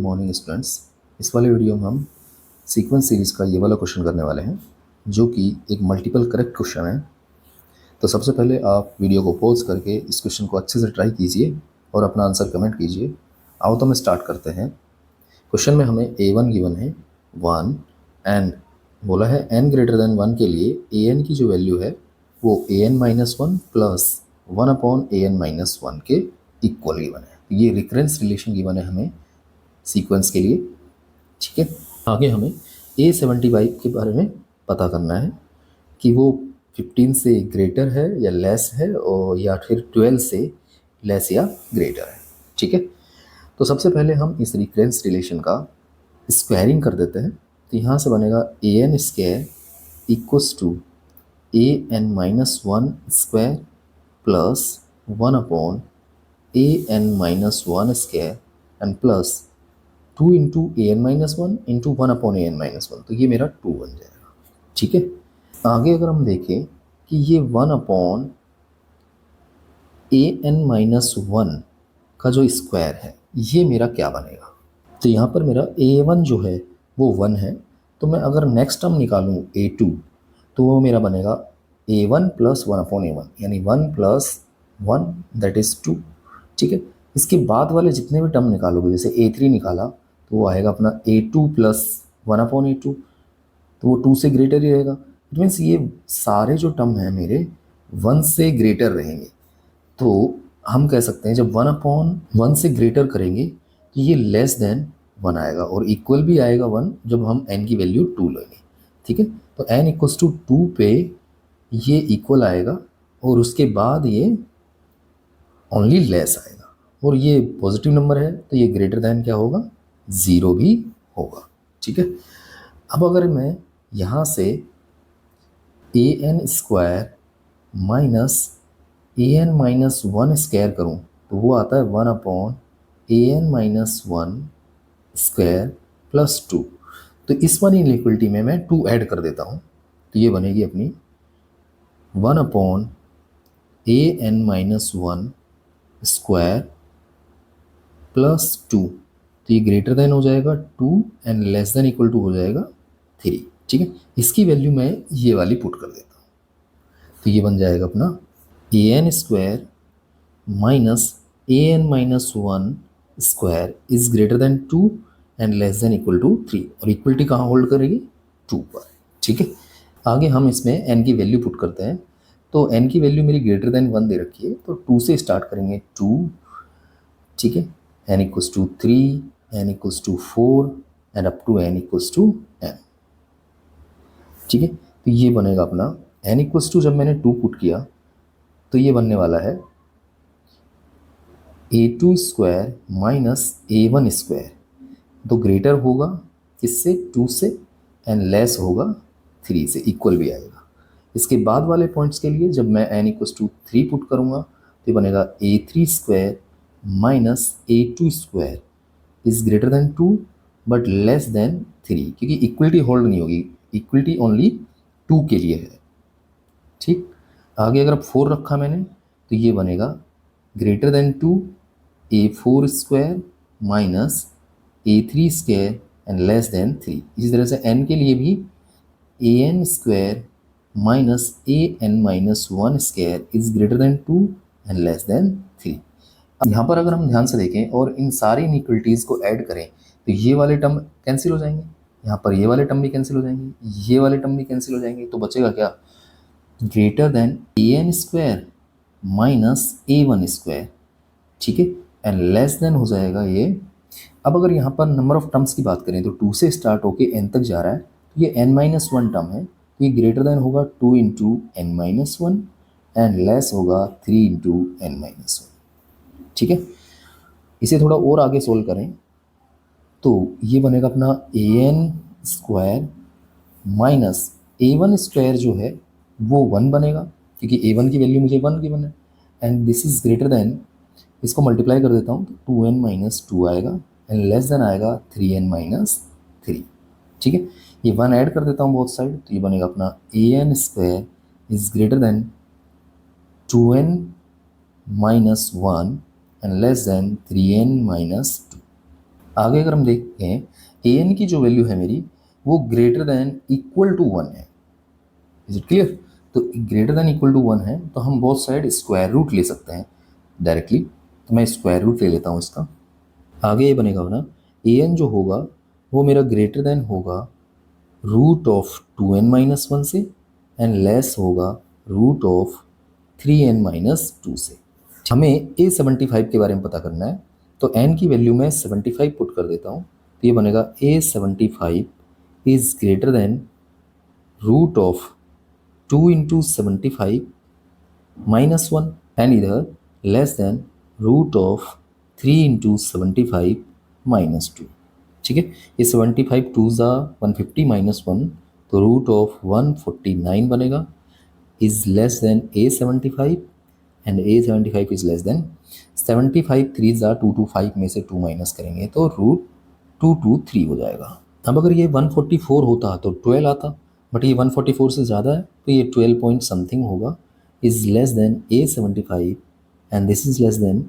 Morning students. इस वाले video में हम सीक्वेंस सीरीज़ का ये वाला क्वेश्चन करने वाले हैं जो कि एक मल्टीपल करेक्ट क्वेश्चन है। तो सबसे पहले आप वीडियो को पॉज करके इस क्वेश्चन को अच्छे से ट्राई कीजिए और अपना आंसर कमेंट कीजिए। आओ तो हम स्टार्ट करते हैं। क्वेश्चन में हमें A1 गिवन है 1 एंड बोला है n ग्रेटर देन 1 के लिए an की जो वैल्यू है वो an-1 प्लस 1/an-1 के इक्वल गिवन है। ये रिकरेंस रिलेशन गिवन है हमें सीक्वेंस के लिए। ठीक है, आगे हमें A75 के बारे में पता करना है कि वो 15 से ग्रेटर है या लेस है और या फिर 12 से लेस या ग्रेटर है। ठीक है, तो सबसे पहले हम इस रिकरेंस रिलेशन का स्क्वायरिंग कर देते हैं। तो यहाँ से बनेगा an square equals to an-1 square plus 1/an-1 square and plus 2 into an-1 into 1/an-1। तो ये मेरा 2 बन जाएगा। ठीक है, आगे अगर हम देखें कि ये 1/an-1 का जो स्क्वायर है ये मेरा क्या बनेगा। तो यहाँ पर मेरा a1 जो है वो 1 है, तो मैं अगर नेक्स्ट टर्म निकालूँ a2 तो वो मेरा बनेगा a1 प्लस 1/a1 यानी 1 प्लस 1 दैट इज़ 2। ठीक है, इसके बाद वाले जितने भी टर्म निकालोगे, जैसे a3 निकाला तो वो आएगा अपना a2 प्लस 1/a2, तो वो 2 से ग्रेटर ही रहेगा। इट मीन्स ये सारे जो टर्म हैं मेरे 1 से ग्रेटर रहेंगे। तो हम कह सकते हैं जब 1/1 से ग्रेटर करेंगे तो ये लेस देन 1 आएगा और इक्वल भी आएगा 1 जब हम n की वैल्यू 2 लेंगे। ठीक है, तो n इक्वल्स टू 2 पे ये इक्वल आएगा और उसके बाद ये ओनली लेस आएगा और ये पॉजिटिव नंबर है तो ये ग्रेटर देन क्या होगा, 0 भी होगा। ठीक है, अब अगर मैं यहाँ से an square minus an-1 square करूँ तो वो आता है 1/an-1 स्क्वायर प्लस 2। तो इस वाली इनइक्वलिटी में मैं 2 ऐड कर देता हूँ तो ये बनेगी अपनी 1/an-1 स्क्वायर प्लस 2। तो ये ग्रेटर देन हो जाएगा 2 and less than equal to हो जाएगा 3। ठीक है, इसकी वैल्यू मैं ये वाली पुट कर देता हूँ तो ये बन जाएगा अपना an square minus an-1 square is greater than 2 and less than equal to 3 और इक्वलिटी कहाँ होल्ड करेगी, 2 पर। ठीक है, आगे हम इसमें n की वैल्यू पुट करते हैं। तो n की वैल्यू मेरी ग्रेटर देन 1 दे रखी है तो 2 से स्टार्ट करेंगे 2। ठीक है, n equals to 3, n equals to 4 and up to n equals to n। ठीक है, तो ये बनेगा अपना n इक्वल्स टू, जब मैंने 2 पुट किया तो ये बनने वाला है a2 square minus a1 square. तो ग्रेटर होगा किससे, 2 से एंड लेस होगा 3 से, इक्वल भी आएगा। इसके बाद वाले पॉइंट्स के लिए जब मैं n इक्वल्स टू 3 पुट करूँगा तो ये बनेगा a3 square minus a2 square is greater than 2 but less than 3, क्योंकि इक्वलिटी होल्ड नहीं होगी, इक्वलिटी ओनली 2 के लिए है। ठीक, आगे अगर 4 रखा मैंने तो ये बनेगा greater than 2 a4 square minus a3 square and less then 3। इसी तरह से n के लिए भी an square minus an-1 square is greater than 2 and less then 3। अब यहाँ पर अगर हम ध्यान से देखें और इन सारी इनइक्वलिटीज़ को ऐड करें तो ये वाले टर्म कैंसिल हो जाएंगे, यहाँ पर ये वाले टर्म भी कैंसिल हो जाएंगे, ये वाले टर्म भी कैंसिल हो जाएंगे। तो बचेगा क्या, greater than an square minus a1 square. ठीक है, एंड लेस देन हो जाएगा ये। अब अगर यहाँ पर नंबर ऑफ टर्म्स की बात करें तो 2 से स्टार्ट होके n तक जा रहा है तो ये n-1 टर्म है तो ये ग्रेटर देन होगा 2 इंटू n-1 एंड लेस होगा 3 इंटू n-1। ठीक है, इसे थोड़ा और आगे सोल्व करें तो ये बनेगा अपना an square minus a1 square जो है वो 1 बनेगा क्योंकि a1 की वैल्यू मुझे 1 गिवन है and this is greater then, इसको मल्टीप्लाई कर देता हूँ तो 2n-2 आएगा एंड लेस देन आएगा 3n-3। ठीक है, ये 1 ऐड कर देता हूँ बोथ साइड तो ये बनेगा अपना an square is greater then 2n-1 and less then 3n-2। आगे अगर हम देखें ए एन की जो वैल्यू है मेरी वो ग्रेटर दैन इक्वल टू 1 है। Is it clear? तो ग्रेटर दैन इक्वल टू 1 है तो हम बोथ साइड स्क्वायर रूट ले सकते हैं डायरेक्टली। तो मैं स्क्वायर रूट ले लेता हूँ इसका। आगे ये बनेगा ना, ए एन जो होगा वो मेरा ग्रेटर दैन होगा रूट ऑफ 2n-1 से एंड लेस होगा रूट ऑफ 3n-2 से। हमें A75 के बारे में पता करना है तो n की वैल्यू में 75 पुट कर देता हूँ। तो ये बनेगा A75 is greater than root of 2 × 75 -1 and इधर लेस देन रूट ऑफ 3 × 75 -2। ठीक है, ये 75 टू ज़ा 150 -1 तो रूट ऑफ 149 बनेगा is less than A75 and A75 is less than 75 3 ज़ा 225 में से 2 माइनस करेंगे तो रूट 223 हो जाएगा। अब अगर ये 144 होता तो 12 आता, बट ये 144 से ज़्यादा है तो ये 12 पॉइंट समथिंग होगा is less than A75 and this is less than.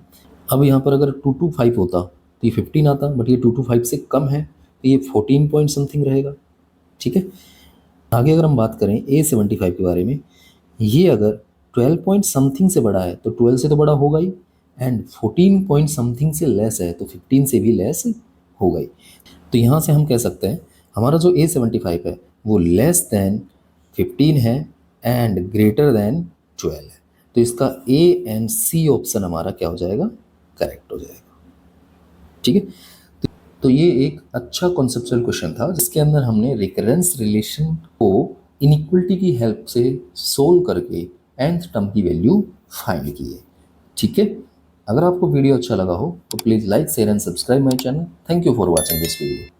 अब यहाँ पर अगर 225 होता तो ये 15 आता, बट ये 225 से कम है तो ये 14 पॉइंट समथिंग रहेगा। ठीक है, आगे अगर हम बात करें A75 के बारे में, ये अगर 12 पॉइंट समथिंग से बड़ा है तो 12 से तो बड़ा होगा ही, एंड 14 पॉइंट समथिंग से लेस है तो 15 से भी लेस होगा ही। तो यहाँ से हम कह सकते हैं हमारा जो A75 है वो लेस देन 15 है एंड ग्रेटर देन 12 है। तो इसका A एंड C ऑप्शन हमारा क्या हो जाएगा, करेक्ट हो जाएगा। ठीक है, तो ये एक अच्छा कॉन्सेप्चुअल क्वेश्चन था जिसके अंदर हमने रिकरेंस रिलेशन को इनइक्वलिटी की हेल्प से सोल्व करके nth टर्म की वैल्यू फाइंड की है। ठीक है, अगर आपको वीडियो अच्छा लगा हो तो please like share and subscribe my channel. Thank you for watching this video.